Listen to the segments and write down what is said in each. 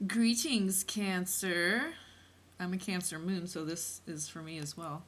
Greetings, Cancer. I'm a Cancer moon, so this is for me as well.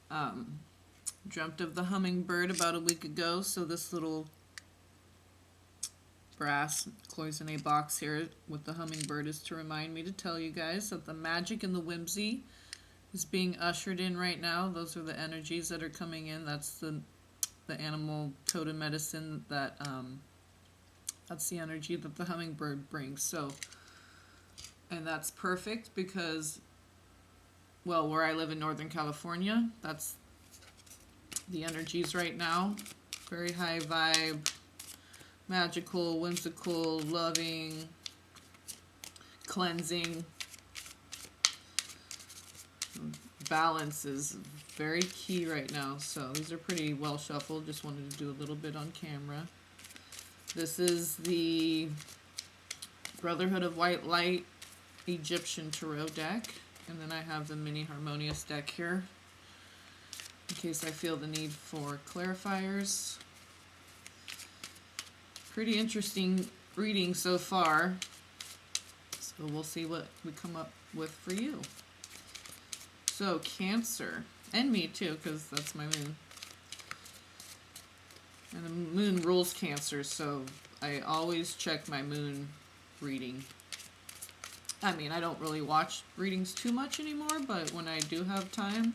Um, Dreamt of the hummingbird about a week ago, so this little brass cloisonne box here with the hummingbird is to remind me to tell you guys that the magic and the whimsy is being ushered in right now. Those are the energies that are coming in. That's the animal totem medicine that's the energy that the hummingbird brings. So, and that's perfect because, well, where I live in Northern California, that's the energies right now. Very high vibe, magical, whimsical, loving, cleansing. Balance is very key right now. So these are pretty well shuffled. Just wanted to do a little bit on camera. This is the Brotherhood of White Light Egyptian Tarot deck. And then I have the mini harmonious deck here in case I feel the need for clarifiers. Pretty interesting reading so far. So we'll see what we come up with for you. So Cancer, and me too, because that's my moon. And the moon rules Cancer, so I always check my moon reading. I mean, I don't really watch readings too much anymore, but when I do have time,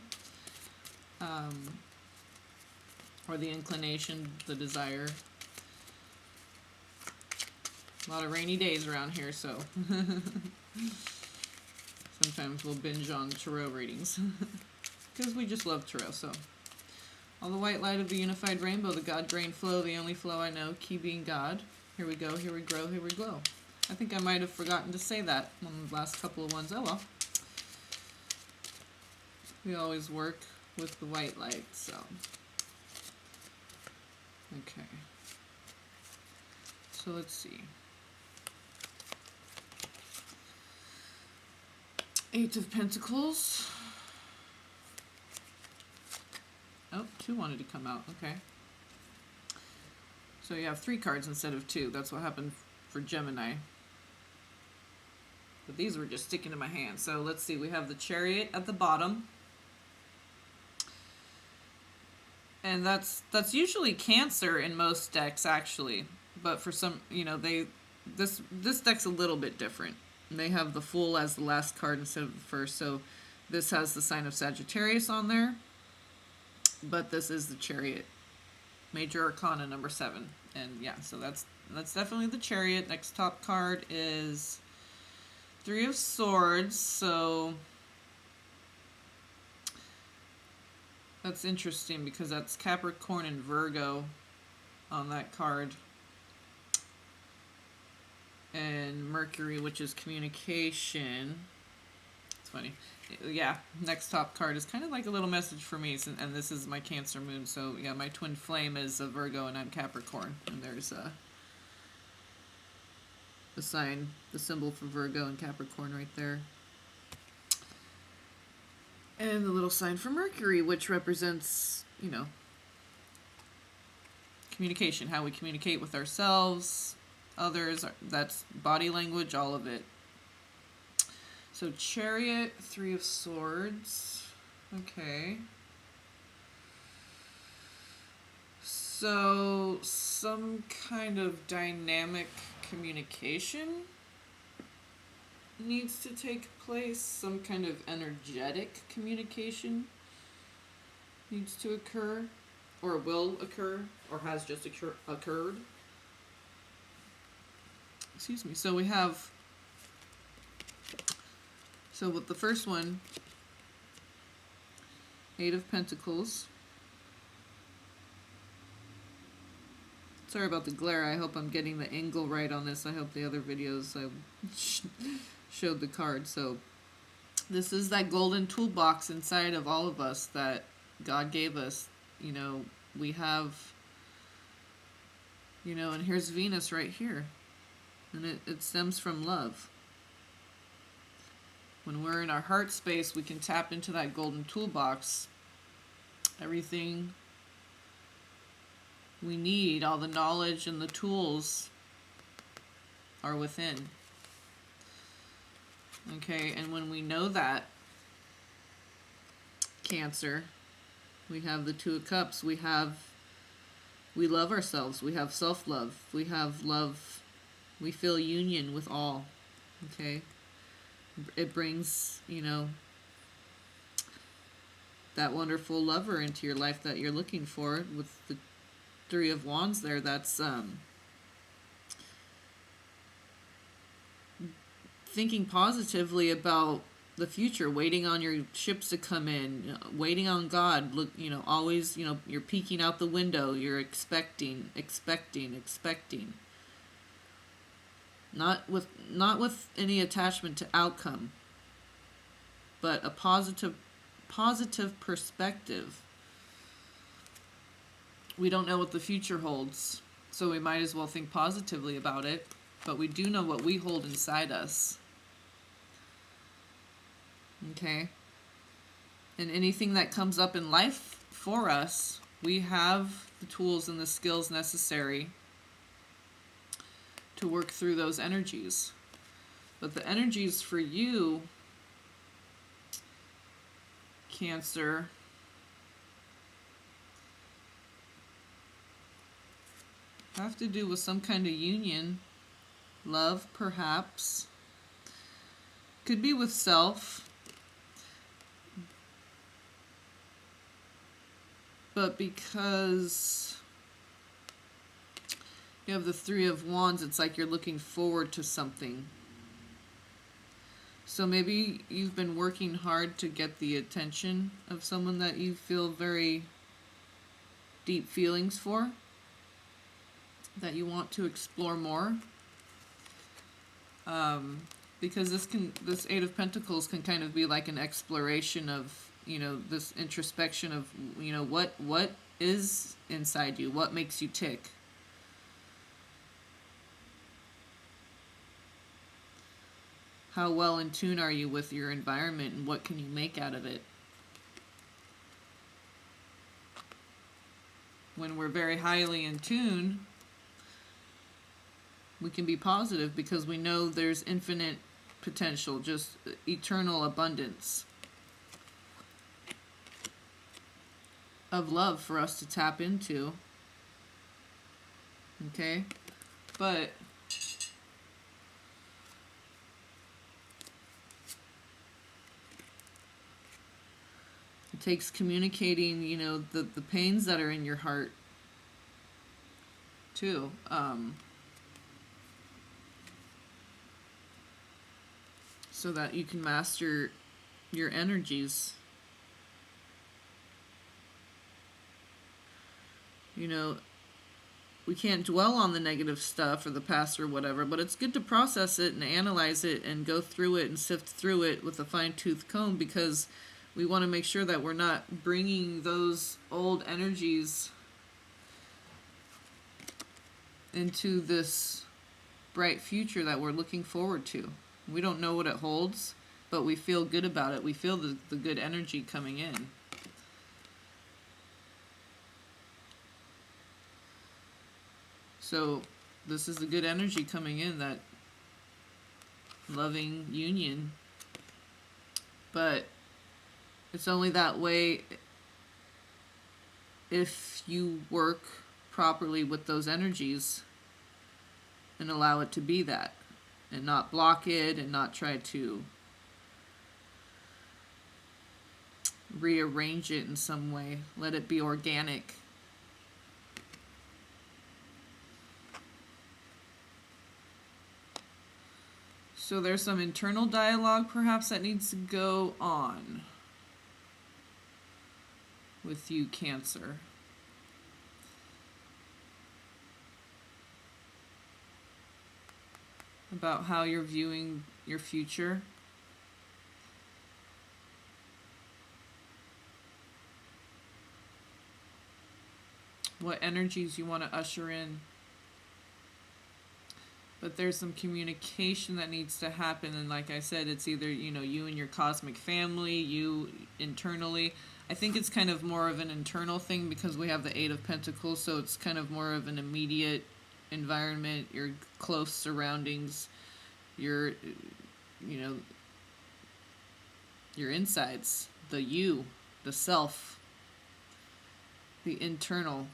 or the inclination, the desire. A lot of rainy days around here, so sometimes we'll binge on tarot readings because we just love tarot. So, all the white light of the unified rainbow, the God grain flow, the only flow I know, key being God. Here we go, here we grow, here we glow. I think I might have forgotten to say that on the last couple of ones. Oh well. We always work with the white light, so. Okay. So let's see. Eight of Pentacles. Oh, two wanted to come out. Okay. So you have 3 cards instead of 2. That's what happened for Gemini. But these were just sticking to my hand. So let's see. We have the Chariot at the bottom. And that's usually Cancer in most decks, actually. But for some, this deck's a little bit different. They have the Fool as the last card instead of the first. So this has the sign of Sagittarius on there. But this is the Chariot. Major Arcana number 7. And yeah, so that's definitely the Chariot. Next top card is 3 of Swords. So that's interesting because that's Capricorn and Virgo on that card. And Mercury, which is communication. It's funny. Yeah, next top card is kind of like a little message for me, and this is my Cancer moon. So yeah, my twin flame is a Virgo and I'm Capricorn. And there's the sign, the symbol for Virgo and Capricorn right there. And the little sign for Mercury, which represents, communication, how we communicate with ourselves, others, that's body language, all of it. So Chariot, 3 of Swords. Okay. So some kind of dynamic communication needs to take place. Some kind of energetic communication needs to occur, or will occur, or has just occurred. Excuse me. So we have, so with the first one, 8 of Pentacles. Sorry about the glare. I hope I'm getting the angle right on this. I hope the other videos I showed the card. So this is that golden toolbox inside of all of us that God gave us. We have, and here's Venus right here. And it stems from love. When we're in our heart space, we can tap into that golden toolbox. Everything we need, all the knowledge and the tools are within. Okay, and when we know that, Cancer, we have the Two of Cups, we love ourselves, we have self-love, we have love, we feel union with all. Okay, it brings, you know, that wonderful lover into your life that you're looking for. With the Three of Wands there, that's thinking positively about the future, waiting on your ships to come in, waiting on God. Look, you know, always, you know, you're peeking out the window, you're expecting. Not with any attachment to outcome, but a positive perspective. We don't know what the future holds, so we might as well think positively about it, but we do know what we hold inside us. Okay? And anything that comes up in life for us, we have the tools and the skills necessary to work through those energies. But the energies for you, Cancer, have to do with some kind of union, love perhaps, could be with self, but because you have the Three of Wands, it's like you're looking forward to something. So maybe you've been working hard to get the attention of someone that you feel very deep feelings for, that you want to explore more. Because this Eight of Pentacles can kind of be like an exploration of, you know, this introspection of, you know, what is inside you, what makes you tick. How well in tune are you with your environment, and what can you make out of it? When we're very highly in tune, we can be positive because we know there's infinite potential, just eternal abundance of love for us to tap into. Okay? But it takes communicating, you know, the pains that are in your heart too. So that you can master your energies. You know, we can't dwell on the negative stuff or the past or whatever, but it's good to process it and analyze it and go through it and sift through it with a fine-tooth comb, because we want to make sure that we're not bringing those old energies into this bright future that we're looking forward to. We don't know what it holds, but we feel good about it. We feel the good energy coming in. So this is the good energy coming in, that loving union. But it's only that way if you work properly with those energies and allow it to be that, and not block it and not try to rearrange it in some way. Let it be organic. So there's some internal dialogue perhaps that needs to go on with you, Cancer. About how you're viewing your future. What energies you want to usher in. But there's some communication that needs to happen, and like I said, it's either, you know, you and your cosmic family, you internally. I think it's kind of more of an internal thing because we have the Eight of Pentacles, so it's kind of more of an immediate environment, your close surroundings, your, you know, your insides, the you, the self, the internal.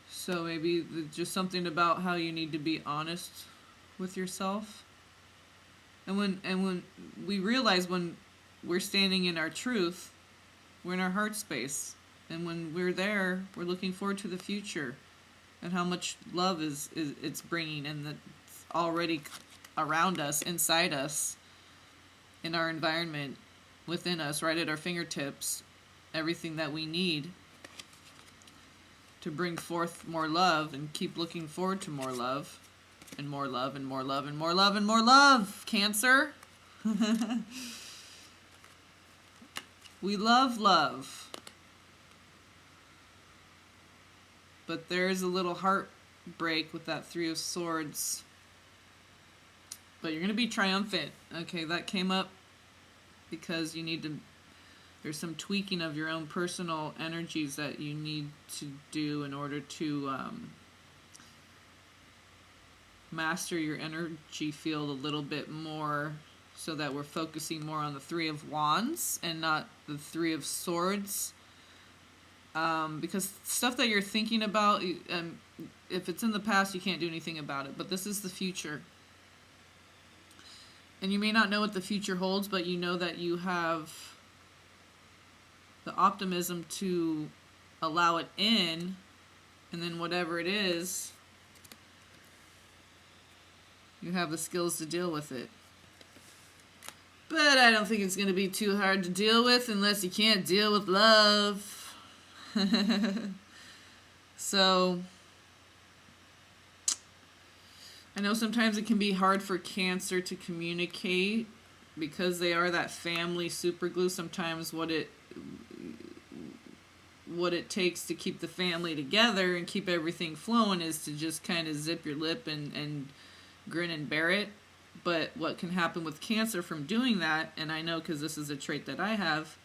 So maybe just something about how you need to be honest with yourself. And when we realize when we're standing in our truth, we're in our heart space. And when we're there, we're looking forward to the future and how much love is it's bringing, and that's already around us, inside us, in our environment, within us, right at our fingertips, everything that we need to bring forth more love and keep looking forward to more love and more love and more love and more love and more love, Cancer. We love love. But there is a little heartbreak with that Three of Swords. But you're going to be triumphant. Okay, that came up because you need to... There's some tweaking of your own personal energies that you need to do in order to master your energy field a little bit more, so that we're focusing more on the Three of Wands and not the Three of Swords. Because stuff that you're thinking about, if it's in the past, you can't do anything about it. But this is the future. And you may not know what the future holds, but you know that you have the optimism to allow it in, and then whatever it is, you have the skills to deal with it. But I don't think it's going to be too hard to deal with unless you can't deal with love. So, I know sometimes it can be hard for Cancer to communicate because they are that family super glue. Sometimes what it takes to keep the family together and keep everything flowing is to just kind of zip your lip and grin and bear it. But what can happen with Cancer from doing that, and I know because this is a trait that I have,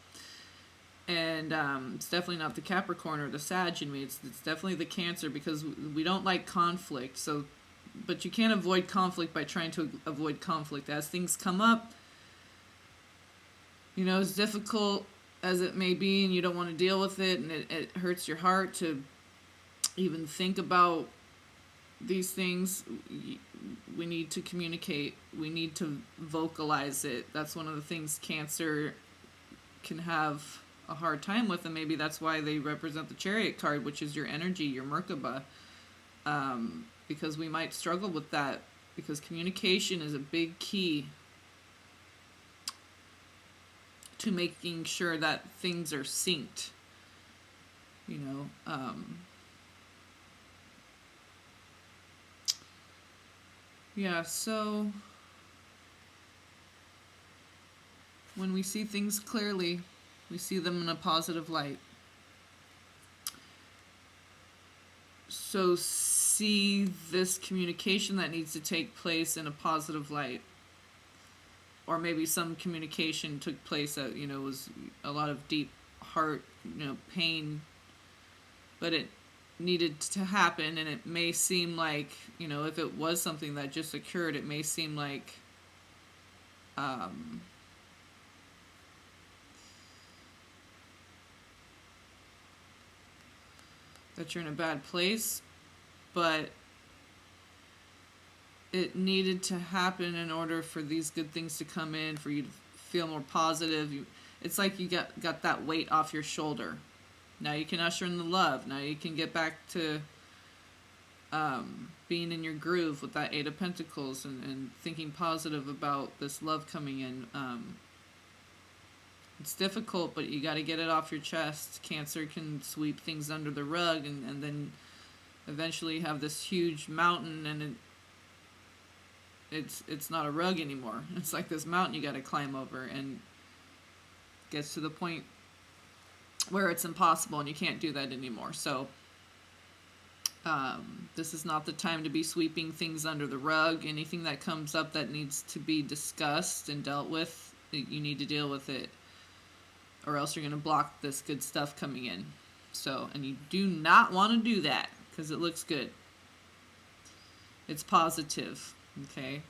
and it's definitely not the Capricorn or the Sag in me, it's definitely the Cancer, because we don't like conflict. So, but you can't avoid conflict by trying to avoid conflict. As things come up, you know, as difficult as it may be, and you don't want to deal with it, and it hurts your heart to even think about these things, we need to communicate. We need to vocalize it. That's one of the things Cancer can have a hard time with, and maybe that's why they represent the Chariot card, which is your energy, your Merkaba, because we might struggle with that, because communication is a big key to making sure that things are synced, you know. Yeah, so when we see things clearly, we see them in a positive light. So see this communication that needs to take place in a positive light. Or maybe some communication took place that, you know, was a lot of deep heart, you know, pain, but it needed to happen, and it may seem like, you know, if it was something that just occurred, it may seem like that you're in a bad place, but it needed to happen in order for these good things to come in, for you to feel more positive. It's like you got that weight off your shoulder. Now you can usher in the love. Now you can get back to being in your groove with that Eight of Pentacles, and thinking positive about this love coming in. It's difficult, but you got to get it off your chest. Cancer can sweep things under the rug, and then eventually have this huge mountain, and it's not a rug anymore. It's like this mountain you got to climb over, and it gets to the point where it's impossible and you can't do that anymore. So this is not the time to be sweeping things under the rug. Anything that comes up that needs to be discussed and dealt with, you need to deal with it, or else you're going to block this good stuff coming in. So, and you do not want to do that because it looks good. It's positive, okay?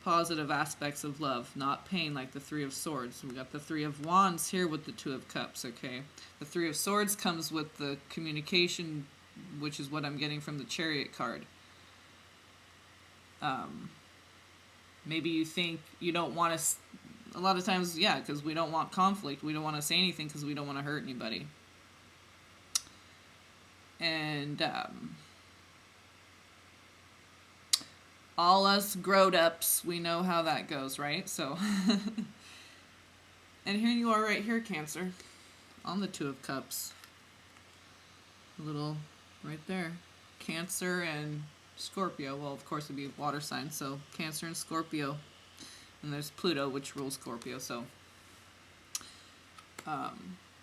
positive aspects of love, not pain, like the Three of Swords. We got the Three of Wands here with the Two of Cups, okay? The Three of Swords comes with the communication, which is what I'm getting from the Chariot card. Maybe you think you don't want to, a lot of times, yeah, because we don't want conflict. We don't want to say anything because we don't want to hurt anybody. And all us growed-ups, we know how that goes, right? So, and here you are right here, Cancer, on the Two of Cups. A little right there. Cancer and Scorpio. Well, of course, it'd be water signs, so Cancer and Scorpio. And there's Pluto, which rules Scorpio, so.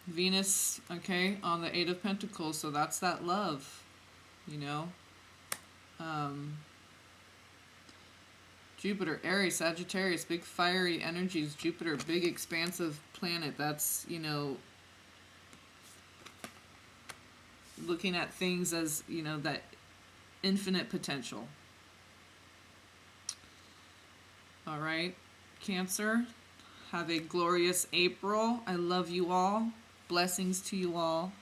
Venus, okay, on the Eight of Pentacles, so that's that love, you know. Jupiter, Aries, Sagittarius, big fiery energies. Jupiter, big expansive planet. That's, you know, looking at things as, you know, that infinite potential. All right, Cancer, have a glorious April. I love you all. Blessings to you all.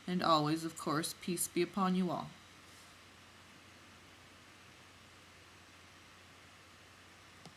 And always, of course, peace be upon you all.